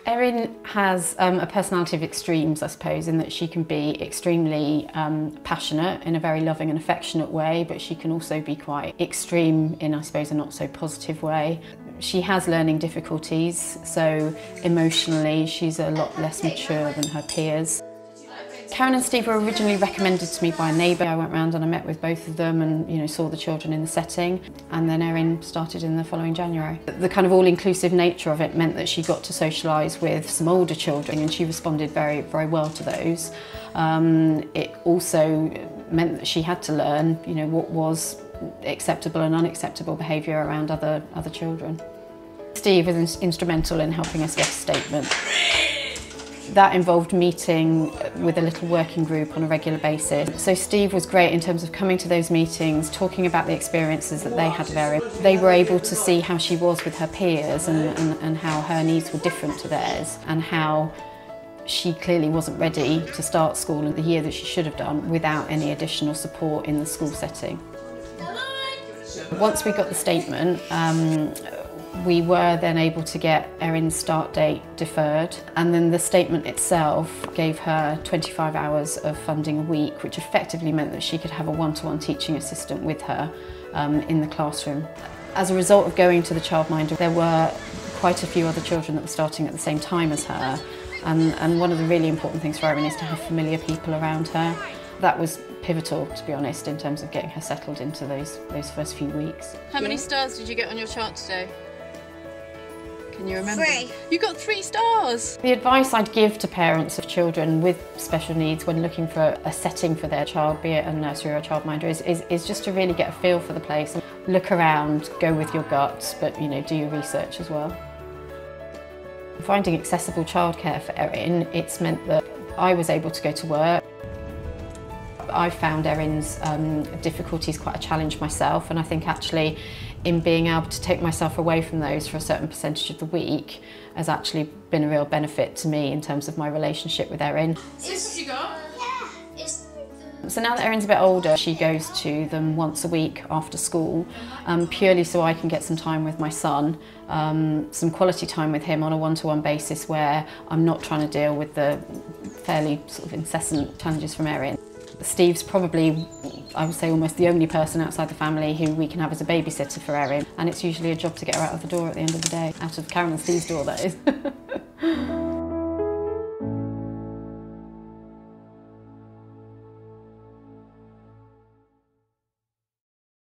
Erin has a personality of extremes, I suppose, in that she can be extremely passionate in a very loving and affectionate way, but she can also be quite extreme in, I suppose, a not so positive way. She has learning difficulties, so emotionally she's a lot less mature than her peers. Karen and Steve were originally recommended to me by a neighbour. I went round and I met with both of them and saw the children in the setting, and then Erin started in the following January. The kind of all-inclusive nature of it meant that she got to socialise with some older children, and she responded very, very well to those. It also meant that she had to learn, what was acceptable and unacceptable behaviour around other children. Steve was instrumental in helping us get a statement. That involved meeting with a little working group on a regular basis. So Steve was great in terms of coming to those meetings, talking about the experiences that they had of Erin. They were able to see how she was with her peers and how her needs were different to theirs, and how she clearly wasn't ready to start school in the year that she should have done without any additional support in the school setting. Once we got the statement, we were then able to get Erin's start date deferred, and then the statement itself gave her 25 hours of funding a week, which effectively meant that she could have a one-to-one teaching assistant with her in the classroom. As a result of going to the childminder, there were quite a few other children that were starting at the same time as her, and one of the really important things for Erin is to have familiar people around her. That was pivotal, to be honest, in terms of getting her settled into those first few weeks. How many stars did you get on your chart today? Can you remember? 3. You got 3 stars! The advice I'd give to parents of children with special needs when looking for a setting for their child, be it a nursery or a childminder, is just to really get a feel for the place. Look around, go with your guts, but do your research as well. Finding accessible childcare for Erin, it's meant that I was able to go to work. I found Erin's difficulties quite a challenge myself, and I think actually in being able to take myself away from those for a certain percentage of the week has actually been a real benefit to me in terms of my relationship with Erin. Is this what you got? Yeah. So now that Erin's a bit older, she goes to them once a week after school, purely so I can get some time with my son, some quality time with him on a one-to-one basis where I'm not trying to deal with the fairly sort of incessant challenges from Erin. Steve's probably, I would say, almost the only person outside the family who we can have as a babysitter for Erin, and it's usually a job to get her out of the door at the end of the day, out of Karen and Steve's door, that is.